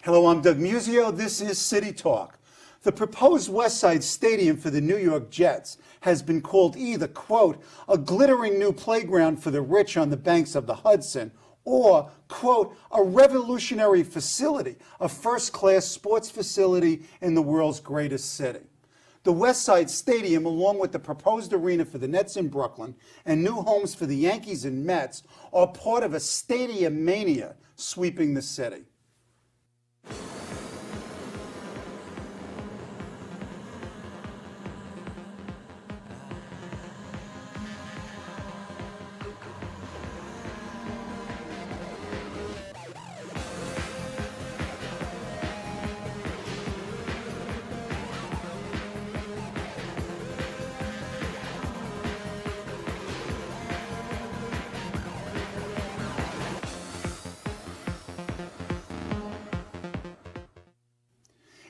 Hello, I'm Doug Muzzio. This is City Talk. The proposed West Side Stadium for the New York Jets has been called either, quote, a glittering new playground for the rich on the banks of the Hudson, or, quote, a revolutionary facility, a first-class sports facility in the world's greatest city. The West Side Stadium, along with the proposed arena for the Nets in Brooklyn and new homes for the Yankees and Mets, are part of a stadium mania sweeping the city.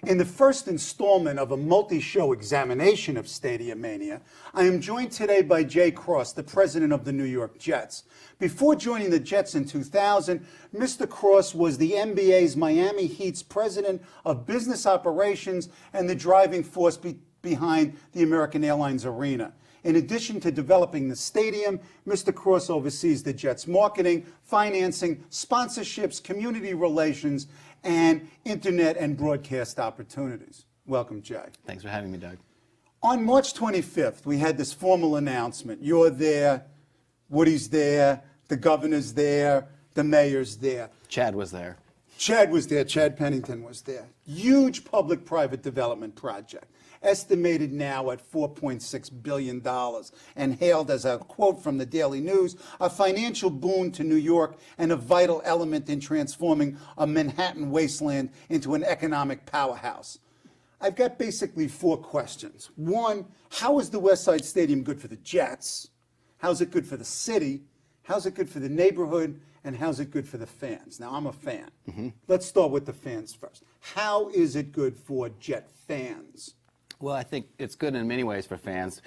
In the first installment of a multi-show examination of Stadium Mania, I am joined today by Jay Cross, the president of the New York Jets. Before joining the Jets in 2000, Mr. Cross was the NBA's Miami Heat's president of business operations and the driving force behind the American Airlines Arena. In addition to developing the stadium, Mr. Cross oversees the Jets' marketing, financing, sponsorships, community relations, and internet and broadcast opportunities. Welcome, Jay. Thanks for having me, Doug. On March 25th, we had this formal announcement. You're there, Woody's there, the governor's there, the mayor's there. Chad was there. Chad was there, Chad Pennington was there. Huge public-private development project, estimated now at $4.6 billion, and hailed as a quote from the Daily News, a financial boon to New York and a vital element in transforming a Manhattan wasteland into an economic powerhouse. I've got basically four questions. One, how is the West Side Stadium good for the Jets? How's it good for the city? How's it good for the neighborhood? And how's it good for the fans? Now, I'm a fan. Let's start with the fans first. How is it good for Jet fans? Well, I think it's good in many ways for fans.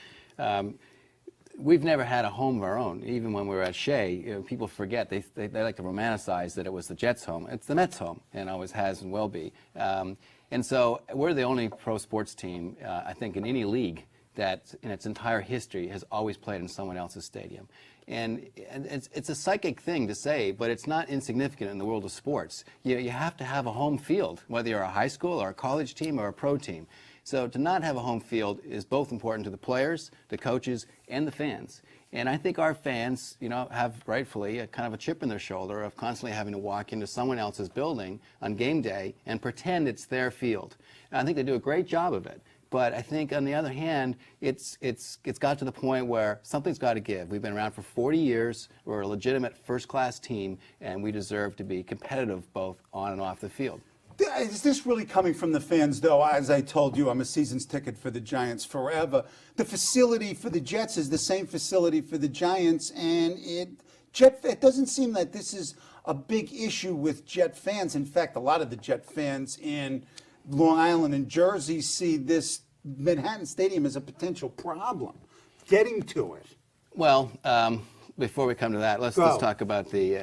We've never had a home of our own. Even when we were at Shea, people forget. They like to romanticize that it was the Jets' home. It's the Mets' home, and always has and will be. And so we're the only pro sports team, I think, in any league that in its entire history has always played in someone else's stadium. And it's a psychic thing to say, but it's not insignificant in the world of sports. You have to have a home field, whether you're a high school or a college team or a pro team. So to not have a home field is both important to the players, the coaches, and the fans. And I think our fans, have rightfully a kind of a chip in their shoulder of constantly having to walk into someone else's building on game day and pretend it's their field. And I think they do a great job of it. But I think, on the other hand, it's got to the point where something's got to give. We've been around for 40 years. We're a legitimate first-class team, and we deserve to be competitive both on and off the field. Is this really coming from the fans, though? As I told you, I'm a season's ticket for the Giants forever. The facility for the Jets is the same facility for the Giants, and it doesn't seem that this is a big issue with Jet fans. In fact, a lot of the Jet fans in Long Island and Jersey see this Manhattan Stadium as a potential problem. Getting to it. Well, before we come to that, let's talk about the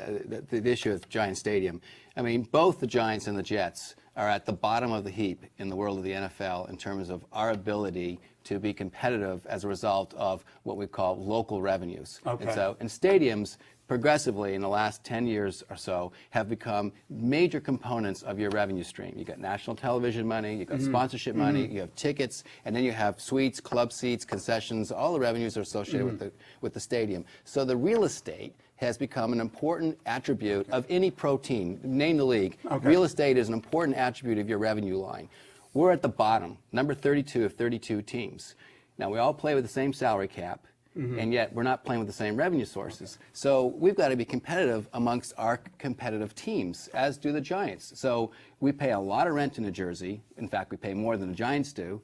issue with Giant Stadium. I mean, both the Giants and the Jets are at the bottom of the heap in the world of the NFL in terms of our ability to be competitive as a result of what we call local revenues. Okay. And stadiums, progressively in the last 10 years or so, have become major components of your revenue stream. You got national television money, you got sponsorship money, you have tickets, and then you have suites, club seats, concessions. All the revenues are associated with the stadium. So the real estate has become an important attribute of any pro team. Name the league. Real estate is an important attribute of your revenue line. We're at the bottom, number 32 of 32 teams. Now, we all play with the same salary cap. And yet we're not playing with the same revenue sources. So we've got to be competitive amongst our competitive teams, as do the Giants. So we pay a lot of rent in New Jersey. In fact, we pay more than the Giants do.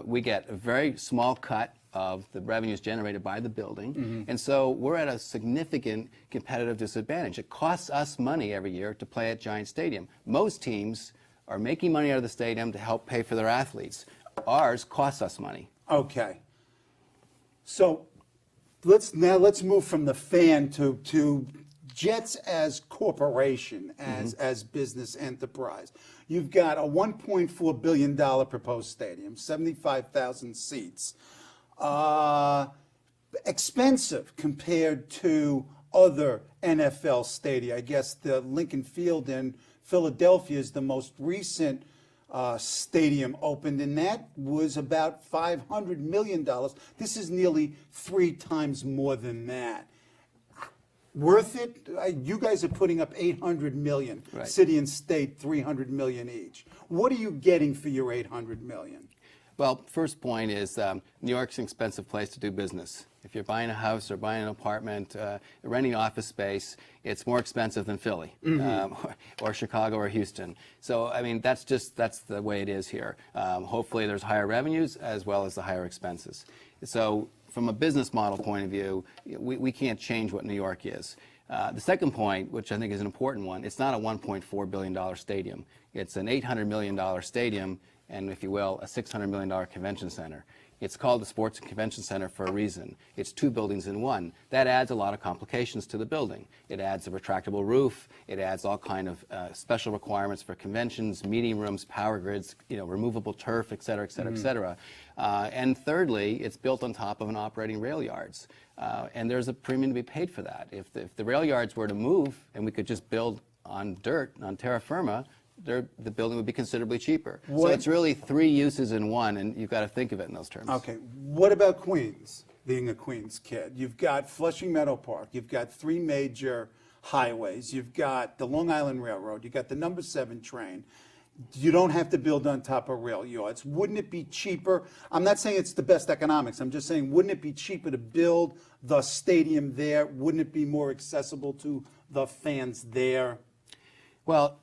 We get a very small cut of the revenues generated by the building. And so we're at a significant competitive disadvantage. It costs us money every year to play at Giant Stadium. Most teams are making money out of the stadium to help pay for their athletes. Ours costs us money. Okay. So let's move from the fan to Jets as corporation, as business enterprise. You've got a $1.4 billion proposed stadium, 75,000 seats. Expensive compared to other NFL stadia. I guess the Lincoln Field in Philadelphia is the most recent stadium opened, and that was about $500 million. This is nearly 3 times more than that. Worth it? You guys are putting up $800 million. Right. City and state, $300 million each. What are you getting for your $800 million? Well, first point is New York's an expensive place to do business. If you're buying a house or buying an apartment, renting office space, it's more expensive than Philly or Chicago or Houston. So, I mean, that's the way it is here. Hopefully there's higher revenues as well as the higher expenses. So from a business model point of view, we can't change what New York is. The second point, which I think is an important one, it's not a $1.4 billion stadium. It's an $800 million stadium and, if you will, a $600 million convention center. It's called the Sports and Convention Center for a reason. It's 2 buildings in one. That adds a lot of complications to the building. It adds a retractable roof. It adds all kind of special requirements for conventions, meeting rooms, power grids, removable turf, et cetera, et cetera, et cetera. And thirdly, it's built on top of an operating rail yards. And there's a premium to be paid for that. If the rail yards were to move and we could just build on dirt, on terra firma, the building would be considerably cheaper. So it's really 3 uses in one, and you've got to think of it in those terms. Okay, what about Queens, being a Queens kid? You've got Flushing Meadow Park, you've got 3 major highways, you've got the Long Island Railroad, you've got the number 7 train. You don't have to build on top of rail yards. Wouldn't it be cheaper? I'm not saying it's the best economics, I'm just saying, wouldn't it be cheaper to build the stadium there? Wouldn't it be more accessible to the fans there? Well,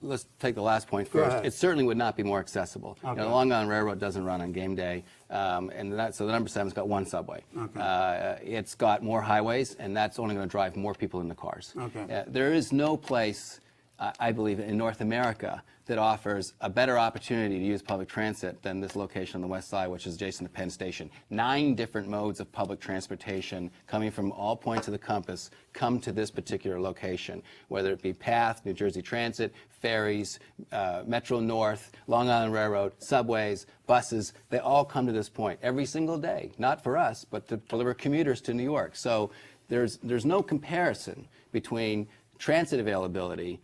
let's take the last point first. It certainly would not be more accessible. Okay. The Long Island Railroad doesn't run on game day, so the number 7's got 1 subway. Okay. It's got more highways, and that's only going to drive more people in the cars. Okay. There is no place, I believe, in North America that offers a better opportunity to use public transit than this location on the west side, which is adjacent to Penn Station. 9 different modes of public transportation coming from all points of the compass come to this particular location, whether it be PATH, New Jersey Transit, ferries, Metro North, Long Island Railroad, subways, buses. They all come to this point every single day, not for us, but to deliver commuters to New York. So there's no comparison between transit availability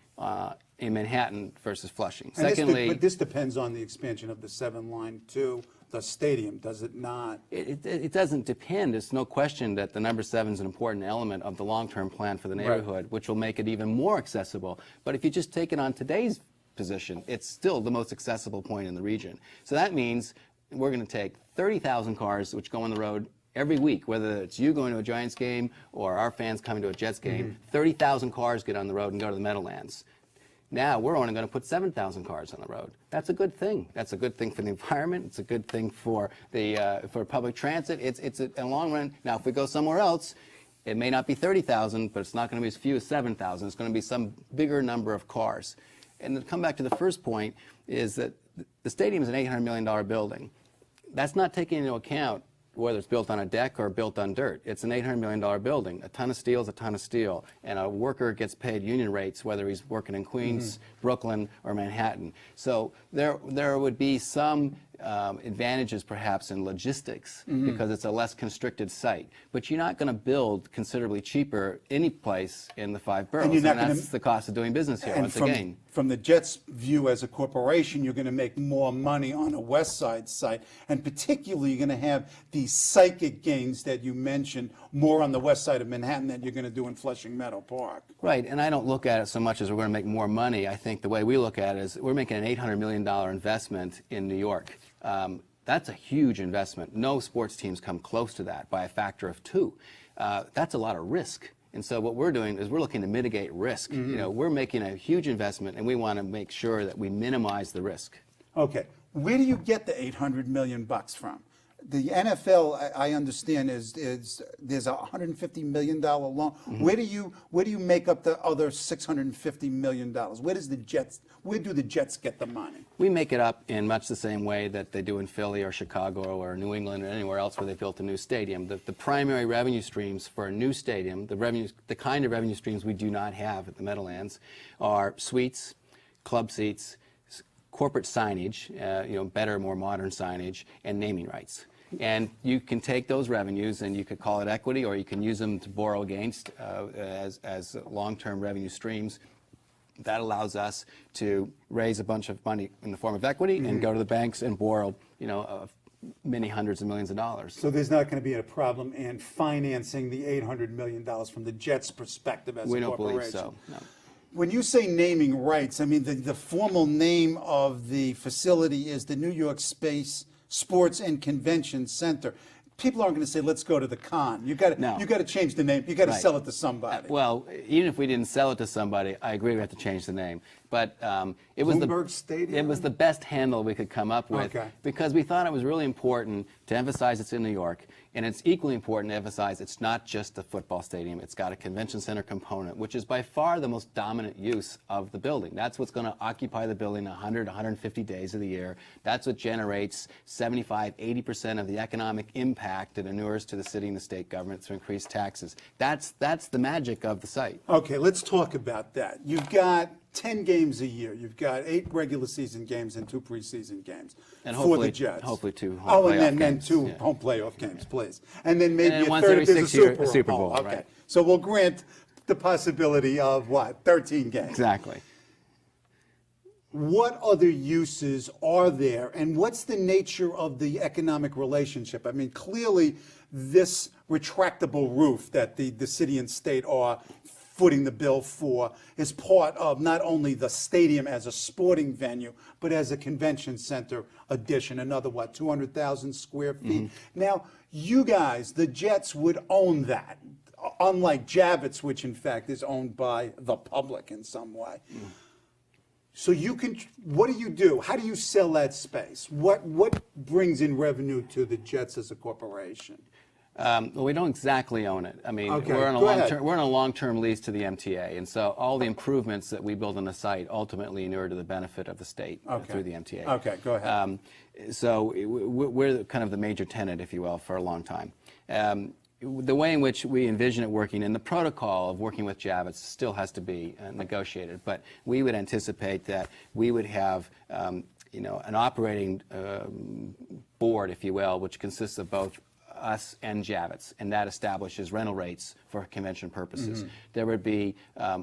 in Manhattan versus Flushing. Secondly, but this depends on the expansion of the 7 line to the stadium, does it not? It doesn't depend. It's no question that the number 7 is an important element of the long-term plan for the neighborhood, which will make it even more accessible. But if you just take it on today's position, it's still the most accessible point in the region. So that means we're going to take 30,000 cars which go on the road every week, whether it's you going to a Giants game or our fans coming to a Jets game. 30,000 cars get on the road and go to the Meadowlands. Now we're only going to put 7,000 cars on the road. That's a good thing. That's a good thing for the environment. It's a good thing for for public transit. It's a long run. Now, if we go somewhere else, it may not be 30,000, but it's not going to be as few as 7,000. It's going to be some bigger number of cars. And to come back to the first point is that the stadium is an $800 million building. That's not taking into account whether it's built on a deck or built on dirt. It's an $800 million building. A ton of steel is a ton of steel. And a worker gets paid union rates, whether he's working in Queens, Brooklyn, or Manhattan. So there would be some advantages perhaps in logistics because it's a less constricted site. But you're not going to build considerably cheaper any place in the 5 boroughs. And that's the cost of doing business here, once again. From the Jets' view as a corporation, you're going to make more money on a West Side site. And particularly, you're going to have these psychic gains that you mentioned more on the west side of Manhattan than you're going to do in Flushing Meadow Park. Right, and I don't look at it so much as we're going to make more money. I think the way we look at it is we're making an $800 million investment in New York. That's a huge investment. No sports teams come close to that by a factor of 2. That's a lot of risk. And so what we're doing is we're looking to mitigate risk. We're making a huge investment, and we want to make sure that we minimize the risk. Okay, where do you get the $800 million from? The NFL, I understand, is there's a $150 million loan. Where do you make up the other $650 million? Where do the Jets get the money? We make it up in much the same way that they do in Philly or Chicago or New England or anywhere else where they built a new stadium. The primary revenue streams for a new stadium, the kind of revenue streams we do not have at the Meadowlands, are suites, club seats, corporate signage, better, more modern signage, and naming rights. And you can take those revenues and you could call it equity, or you can use them to borrow against as long-term revenue streams. That allows us to raise a bunch of money in the form of equity and go to the banks and borrow, many hundreds of millions of dollars. So there's not going to be a problem in financing the $800 million from the Jets' perspective as a corporation? We don't believe so, no. When you say naming rights, I mean, the formal name of the facility is the New York Space Sports and Convention Center. People aren't going to say, let's go to the con. You got to change the name. You got to sell it to somebody. Well, even if we didn't sell it to somebody, I agree we have to change the name. But it was the best handle we could come up with, because we thought it was really important to emphasize it's in New York, and it's equally important to emphasize it's not just a football stadium. It's got a convention center component, which is by far the most dominant use of the building. That's what's going to occupy the building 100, 150 days of the year. That's what generates 75, 80% of the economic impact that inures to the city and the state government through increased taxes. That's the magic of the site. Okay, let's talk about that. You've got 10 games a year. You've got 8 regular season games and 2 preseason games and for the Jets. Hopefully 2 home playoff games. And then 2 home playoff games, please. And then maybe once a third every if there's 6 years, a Super Bowl. Okay, right. so we'll grant the possibility of what? 13 games. Exactly. What other uses are there, and what's the nature of the economic relationship? I mean, clearly, this retractable roof that the city and state are footing the bill for is part of not only the stadium as a sporting venue, but as a convention center addition, another, 200,000 square feet? Now, you guys, the Jets, would own that, unlike Javits, which in fact is owned by the public in some way. So what do you do? How do you sell that space? What brings in revenue to the Jets as a corporation? Well, we don't exactly own it. I mean, Okay, we're on a long-term lease to the MTA, and so all the improvements that we build on the site ultimately inure to the benefit of the state through the MTA. Okay, go ahead. So we're kind of the major tenant, if you will, for a long time. The way in which we envision it working, and the protocol of working with Javits still has to be negotiated, but we would anticipate that we would have an operating board, if you will, which consists of both us and Javits, and that establishes rental rates for convention purposes. There would be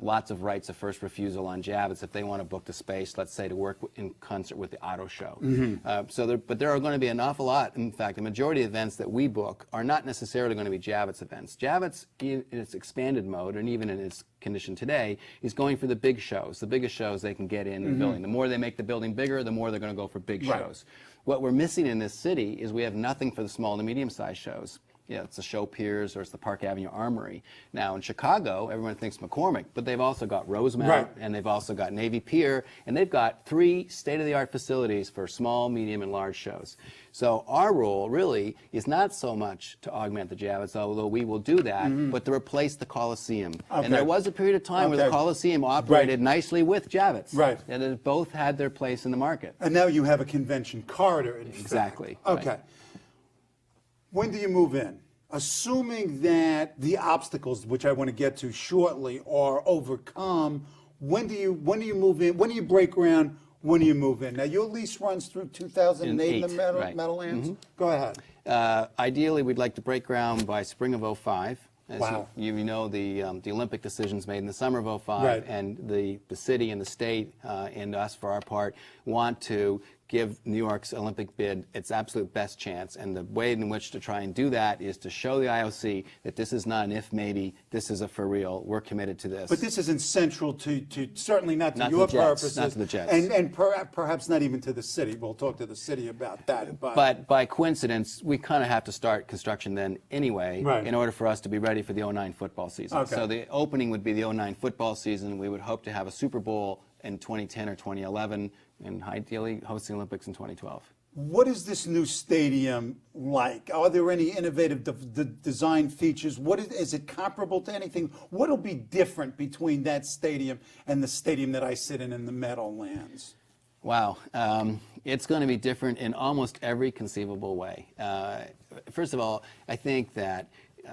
lots of rights of first refusal on Javits if they want to book the space, let's say, to work in concert with the auto show. But there are going to be an awful lot. In fact, the majority of events that we book are not necessarily going to be Javits events. Javits, in its expanded mode, and even in its condition today, is going for the big shows, the biggest shows they can get in the building. The more they make the building bigger, the more they're going to go for big shows. What we're missing in this city is we have nothing for the small to medium-sized shows. It's the Show Piers or it's the Park Avenue Armory. Now, in Chicago, everyone thinks McCormick, but they've also got Rosemount, and they've also got Navy Pier, and they've got 3 state-of-the-art facilities for small, medium, and large shows. So our role really is not so much to augment the Javits, although we will do that, but to replace the Coliseum. And there was a period of time where the Coliseum operated nicely with Javits. And they both had their place in the market. And now you have a convention corridor, in Exactly. fact. Okay. When do you move in? Assuming that the obstacles, which I want to get to shortly, are overcome, when do you move in? When do you break ground? When do you move in? Now, your lease runs through 2008 in the Meadowlands? Go ahead. Ideally, we'd like to break ground by spring of '05. As Wow. you know, the Olympic decisions made in the summer of '05, and the city and the state and us, for our part, want to give New York's Olympic bid its absolute best chance. And the way in which to try and do that is to show the IOC that this is not an if maybe, this is a for real. We're committed to this. But this isn't central to certainly not to Not to your the Jets, purposes. not to the Jets. And perhaps not even to the city. We'll talk to the city about that. But by coincidence, we kind of have to start construction then anyway in order for us to be ready for the '09 football season. Okay. So the opening would be the '09 football season. We would hope to have a Super Bowl in 2010 or 2011, and ideally host the Olympics in 2012. What is this new stadium like? Are there any innovative design features? Is it comparable to anything? What will be different between that stadium and the stadium that I sit in the Meadowlands? Wow. It's going to be different in almost every conceivable way. First of all, I think that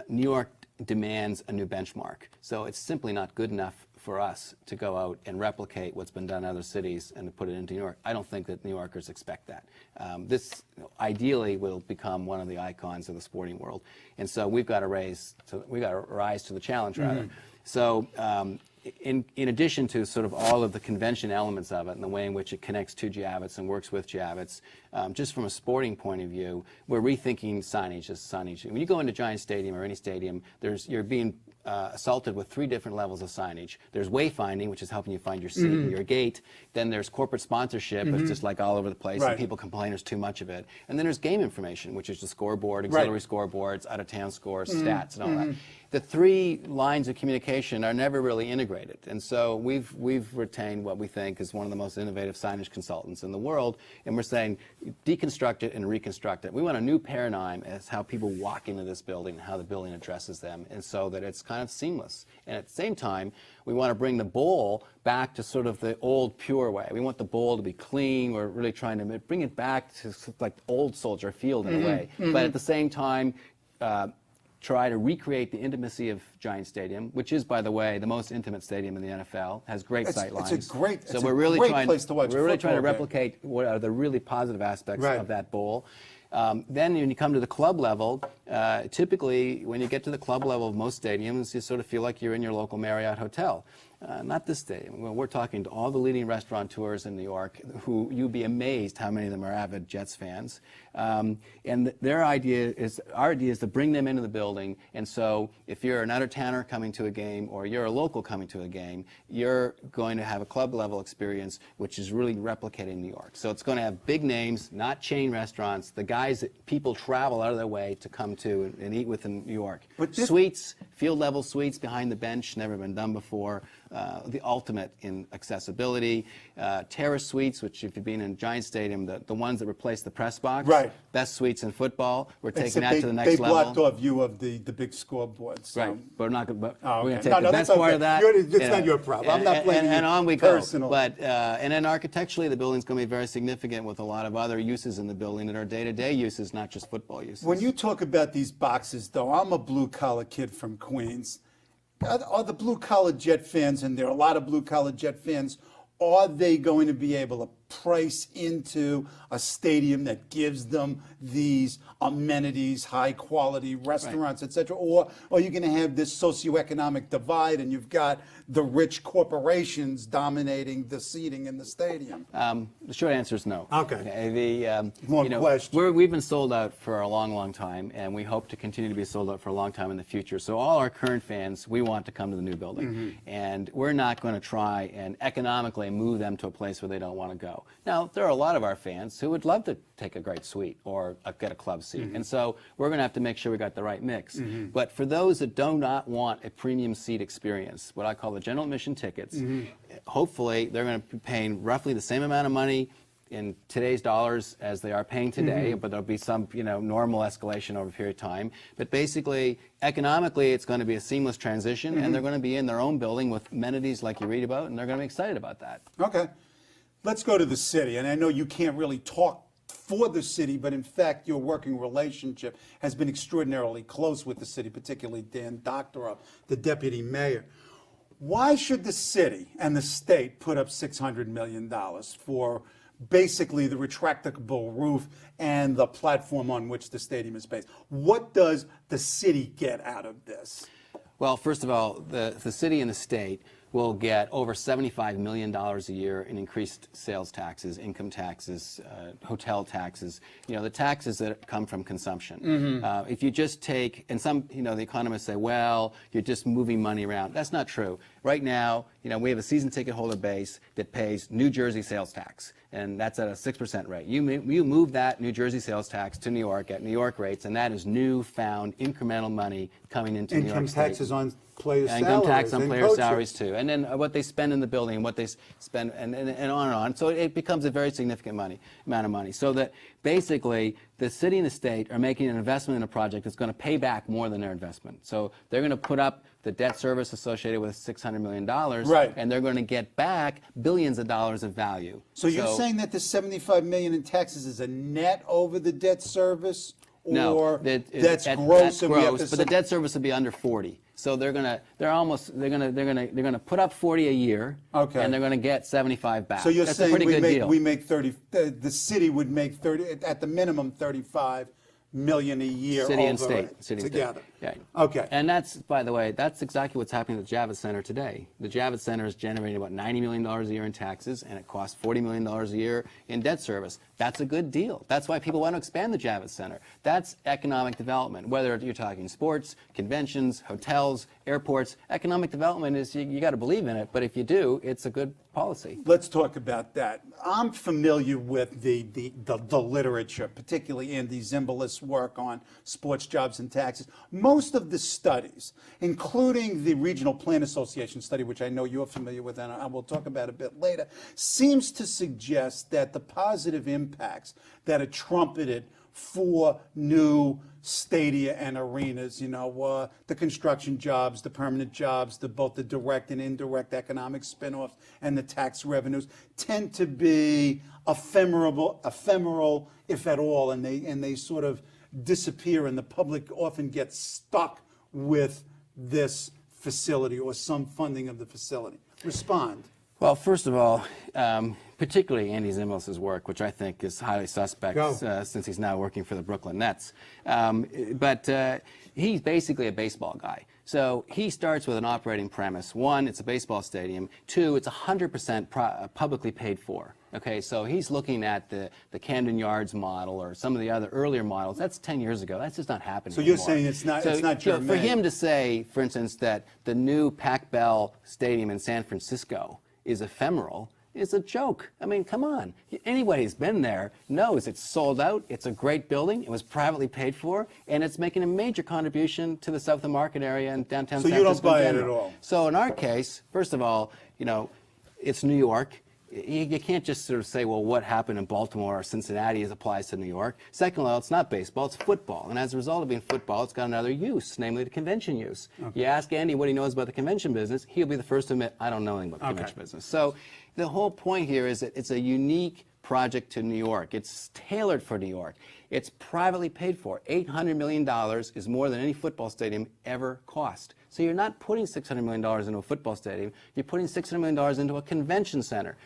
New York demands a new benchmark. So it's simply not good enough for us to go out and replicate what's been done in other cities and to put it into New York. I don't think that New Yorkers expect that. This ideally will become one of the icons of the sporting world, and so we've got to rise to the challenge, rather. So in addition to sort of all of the convention elements of it and the way in which it connects to Javits and works with Javits, just from a sporting point of view, we're rethinking signage as signage. When you go into Giant Stadium or any stadium, you're being assaulted with 3 different levels of signage. There's wayfinding, which is helping you find your seat and your gate. Then there's corporate sponsorship. It's just like all over the place, and people complain there's too much of it. And then there's game information, which is the scoreboard, auxiliary scoreboards, out-of-town scores, stats, and all that. The 3 lines of communication are never really integrated, and so we've retained what we think is one of the most innovative signage consultants in the world, and we're saying deconstruct it and reconstruct it. We want a new paradigm as how people walk into this building, how the building addresses them, and so that it's kind of seamless. And at the same time, we want to bring the bowl back to sort of the old pure way. We want the bowl to be clean. We're really trying to bring it back to like old Soldier Field in a way, but at the same time, try to recreate the intimacy of Giant Stadium, which is, by the way, the most intimate stadium in the NFL. Has great sight lines. It's a great place to watch. We're really trying to replicate what are the really positive aspects of that bowl. Then when you come to the club level, typically when you get to the club level of most stadiums, you sort of feel like you're in your local Marriott hotel. Not this stadium. We're talking to all the leading restaurateurs in New York, who you'd be amazed how many of them are avid Jets fans. And our idea is to bring them into the building. And so if you're an out-of-towner coming to a game or you're a local coming to a game, you're going to have a club level experience, which is really replicating New York. So it's going to have big names, not chain restaurants, the guys that people travel out of their way to come to and eat with in New York. Suites, field level suites behind the bench, never been done before. The ultimate in accessibility. Terrace suites, which if you've been in Giant Stadium, the ones that replace the press box. Best suites in football. We're taking that to the next level. They blocked off view of the big scoreboard. So. Right, but we're not going to. Oh, okay. We're going to take the best part of that. It's not your problem. I'm not blaming you. And on we personal. go. But and then architecturally, the building's going to be very significant with a lot of other uses in the building that are day-to-day uses, not just football uses. When you talk about these boxes, though, I'm a blue-collar kid from Queens. Are the blue-collar Jet fans, and there are a lot of blue-collar Jet fans, are they going to be able to price into a stadium that gives them these amenities, high-quality restaurants, et cetera? Or are you going to have this socioeconomic divide, and you've got the rich corporations dominating the seating in the stadium? The short answer is no. Okay. Long question. We've been sold out for a long, long time, and we hope to continue to be sold out for a long time in the future. So all our current fans, we want to come to the new building. And we're not going to try and economically move them to a place where they don't want to go. Now, there are a lot of our fans who would love to take a great suite or get a club seat. And so we're going to have to make sure we got the right mix. But for those that do not want a premium seat experience, what I call the general admission tickets, hopefully they're going to be paying roughly the same amount of money in today's dollars as they are paying today, but there'll be some normal escalation over a period of time. But basically, economically, it's going to be a seamless transition, and they're going to be in their own building with amenities like you read about, and they're going to be excited about that. Okay. Let's go to the city, and I know you can't really talk for the city, but in fact, your working relationship has been extraordinarily close with the city, particularly Dan Doctorow, the deputy mayor. Why should the city and the state put up $600 million for basically the retractable roof and the platform on which the stadium is based? What does the city get out of this? Well, first of all, the city and the state will get over $75 million a year in increased sales taxes, income taxes, hotel taxes, the taxes that come from consumption. If you just take, and some, the economists say, well, you're just moving money around. That's not true. Right now, we have a season ticket holder base that pays New Jersey sales tax, and that's at a 6% rate. You move that New Jersey sales tax to New York at New York rates, and that is newfound incremental money coming into New York State. Income taxes on Players' income tax salaries on and player coaches. salaries too, and then what they spend in the building, and what they spend, and on and on. So it becomes a very significant amount of money. So that basically the city and the state are making an investment in a project that's going to pay back more than their investment. So they're going to put up the debt service associated with $600 million, Right. and they're going to get back billions of dollars of value. So you're saying that the $75 million in taxes is a net over the debt service? No, Or that's gross, That's and we have gross, to but the debt service will be under 40. So they're gonna put up 40 a year, Okay. and they're gonna get 75 back. So you're That's saying a pretty good deal. we make 30, the city would make 30, at the minimum 35 million a year City and over state, it city and together. state. Yeah. Okay. And that's, by the way, that's exactly what's happening at the Javits Center today. The Javits Center is generating about $90 million a year in taxes, and it costs $40 million a year in debt service. That's a good deal. That's why people want to expand the Javits Center. That's economic development. Whether you're talking sports, conventions, hotels, airports, economic development is, you got to believe in it, but if you do, it's a good policy. Let's talk about that. I'm familiar with the literature, particularly Andy Zimbalist's work on sports, jobs, and taxes. Most of the studies, including the Regional Plan Association study, which I know you're familiar with, and I will talk about a bit later, seems to suggest that the positive impacts that are trumpeted for new stadia and arenas, the construction jobs, the permanent jobs, both the direct and indirect economic spin-offs, and the tax revenues tend to be ephemeral, if at all, and they sort of disappear, and the public often gets stuck with this facility or some funding of the facility. Respond. Well, first of all, particularly Andy Zimbalist's work, which I think is highly suspect since he's now working for the Brooklyn Nets. But he's basically a baseball guy. So he starts with an operating premise. One, it's a baseball stadium. Two, it's 100% publicly paid for. Okay, so he's looking at the Camden Yards model or some of the other earlier models. That's 10 years ago. That's just not happening anymore. So you're saying it's not germane. For him to say, for instance, that the new Pac-Bell Stadium in San Francisco is ephemeral is a joke. I mean, come on. Anybody who's been there knows it's sold out, it's a great building, it was privately paid for, and it's making a major contribution to the South of the Market area and downtown San Francisco. So you don't buy it at all? So in our case, first of all, it's New York. You can't just sort of say, well, what happened in Baltimore or Cincinnati applies to New York. Second of all, it's not baseball, it's football. And as a result of being football, it's got another use, namely the convention use. Okay. You ask Andy what he knows about the convention business, he'll be the first to admit, I don't know anything about the convention business. So the whole point here is that it's a unique project to New York. It's tailored for New York. It's privately paid for. $800 million is more than any football stadium ever cost. So you're not putting $600 million into a football stadium, you're putting $600 million into a convention center.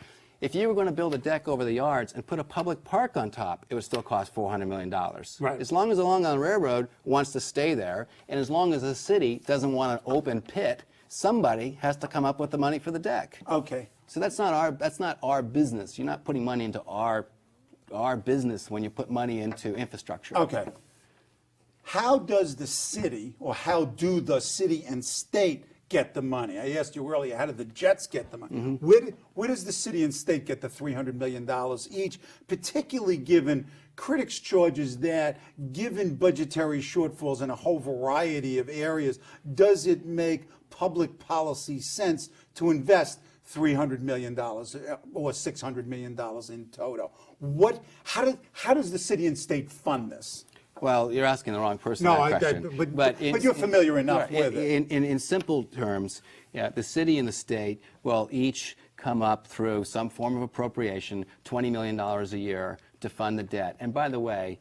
If you were going to build a deck over the yards and put a public park on top, it would still cost $400 million. Right. As long as the Long Island Railroad wants to stay there, and as long as the city doesn't want an open pit, somebody has to come up with the money for the deck. Okay. So that's not our business. You're not putting money into our business when you put money into infrastructure. Okay. How does the city, or how do the city and state get the money? I asked you earlier, how do the Jets get the money? Mm-hmm. Where does the city and state get the $300 million each, particularly given critics' charges that, given budgetary shortfalls in a whole variety of areas, does it make public policy sense to invest $300 million or $600 million in toto? How does the city and state fund this? Well, you're asking the wrong person No, that question. but you're familiar enough with it. In simple terms, the city and the state will each come up through some form of appropriation, $20 million a year to fund the debt. And by the way,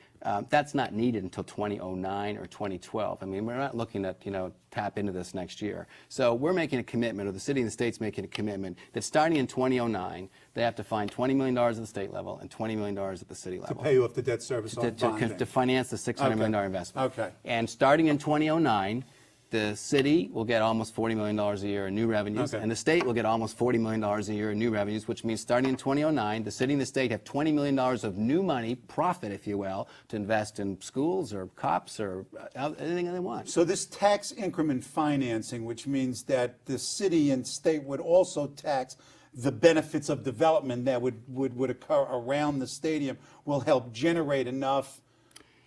that's not needed until 2009 or 2012. I mean, we're not looking at, tap into this next year. So we're making a commitment, or the city and the state's making a commitment, that starting in 2009, they have to find $20 million at the state level and $20 million at the city level. To pay off the debt service on bonding. To finance the $600 million investment. Okay. And starting in 2009, the city will get almost $40 million a year in new revenues, and the state will get almost $40 million a year in new revenues, which means starting in 2009, the city and the state have $20 million of new money, profit, if you will, to invest in schools or cops or anything they want. So this tax increment financing, which means that the city and state would also tax the benefits of development that would occur around the stadium, will help generate enough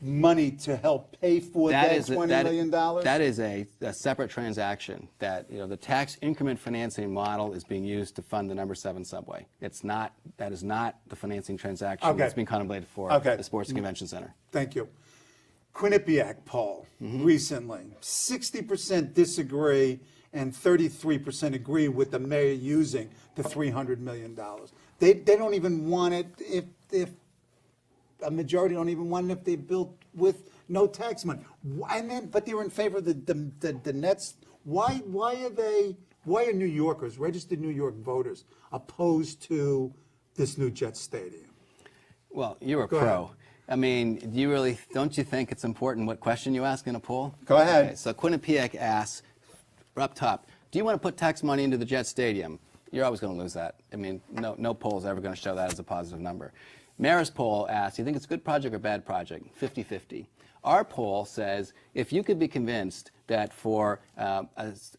money to help pay for that $20 million? That is a separate transaction. That the tax increment financing model is being used to fund the number 7 subway. It's not. That is not the financing transaction that's being contemplated for the Sports and Convention Center. Thank you. Quinnipiac poll recently: 60% disagree and 33% agree with the mayor using the $300 million. They don't even want it if a majority don't even want it if they built with no tax money. But they're in favor of the Nets. Why are New Yorkers, registered New York voters, opposed to this new Jet Stadium? Well, you're a Go pro. ahead. I mean, don't you think it's important what question you ask in a poll? Go ahead. Okay, so Quinnipiac asks, up top, do you want to put tax money into the Jet Stadium? You're always going to lose that. I mean, no poll is ever going to show that as a positive number. Mayor's poll asks, do you think it's a good project or bad project? 50-50. Our poll says, if you could be convinced that for a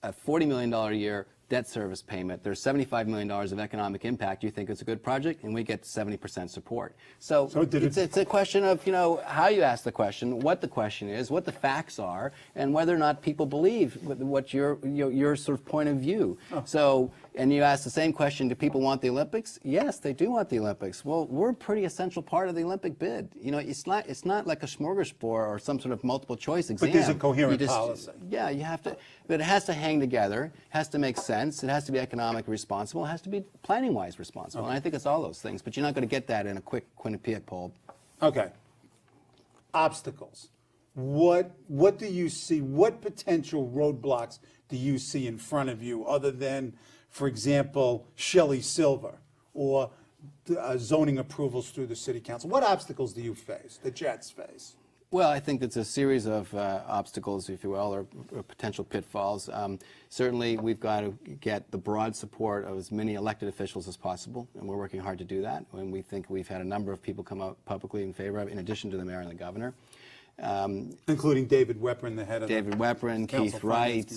$40 million a year debt service payment, there's $75 million of economic impact, you think it's a good project, and we get 70% support. So it's a question of, how you ask the question, what the question is, what the facts are, and whether or not people believe what your sort of point of view. Oh. So, and you ask the same question, do people want the Olympics? Yes, they do want the Olympics. Well, we're a pretty essential part of the Olympic bid. It's not like a smorgasbord or some sort of multiple choice exam. But there's a coherent policy. Yeah, you have to, but it has to hang together, has to make sense. It has to be economically responsible. It has to be planning-wise responsible. And I think it's all those things. But you're not going to get that in a quick Quinnipiac poll. Okay. Obstacles. What do you see? What potential roadblocks do you see in front of you other than, for example, Shelley Silver or zoning approvals through the city council? What obstacles do you face, the Jets face? Well, I think it's a series of obstacles, if you will, or potential pitfalls. Certainly, we've got to get the broad support of as many elected officials as possible, and we're working hard to do that. And we think we've had a number of people come out publicly in favor of it, in addition to the mayor and the governor. Including David Weprin, the head of David Weprin, Keith Wright,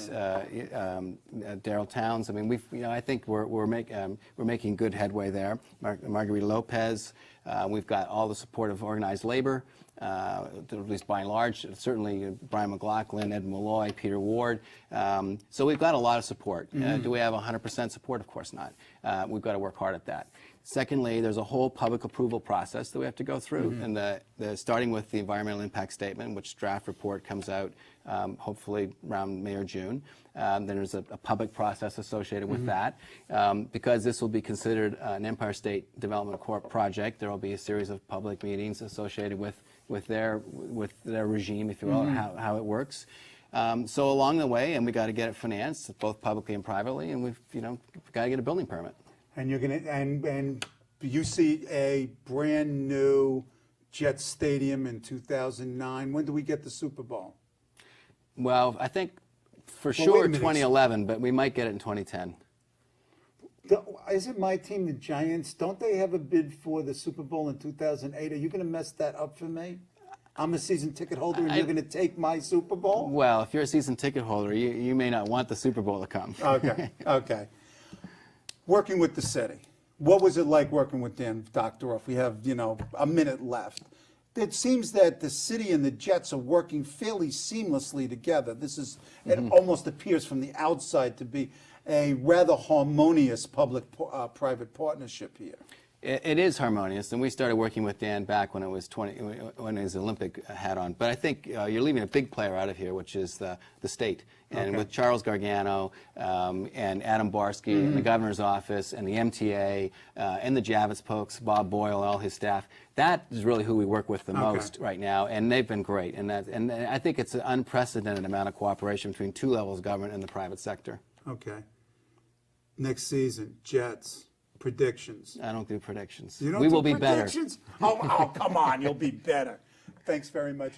Darrell Towns. I mean, I think we're making good headway there. Margarita Lopez. We've got all the support of organized labor. At least by and large, certainly Brian McLaughlin, Ed Malloy, Peter Ward. So we've got a lot of support. Do we have 100% support? Of course not. We've got to work hard at that. Secondly, there's a whole public approval process that we have to go through, and starting with the environmental impact statement, which draft report comes out hopefully around May or June. Then there's a public process associated with that. Because this will be considered an Empire State Development Corp project, there will be a series of public meetings associated with their regime, if you will, or how it works. So along the way, and we got to get it financed, both publicly and privately, and we've got to get a building permit. And you're gonna and you see a brand new Jet Stadium in 2009. When do we get the Super Bowl? Well, I think for sure 2011, but we might get it in 2010. Isn't my team the Giants? Don't they have a bid for the Super Bowl in 2008? Are you going to mess that up for me? I'm a season ticket holder, and you're going to take my Super Bowl? Well, if you're a season ticket holder, you may not want the Super Bowl to come. Okay, okay. Working with the city. What was it like working with Dan Doctoroff? We have, a minute left. It seems that the city and the Jets are working fairly seamlessly together. It almost appears from the outside to be a rather harmonious public-private partnership here. It is harmonious, and we started working with Dan back when it was when his Olympic hat on. But I think you're leaving a big player out of here, which is the state. And with Charles Gargano and Adam Barsky and the governor's office and the MTA and the Javits folks, Bob Boyle, all his staff, that is really who we work with the most right now, and they've been great. And I think it's an unprecedented amount of cooperation between two levels of government and the private sector. Okay. Next season, Jets. Predictions. I don't do predictions. You don't we do will be predictions? Better. Oh, come on, you'll be better. Thanks very much.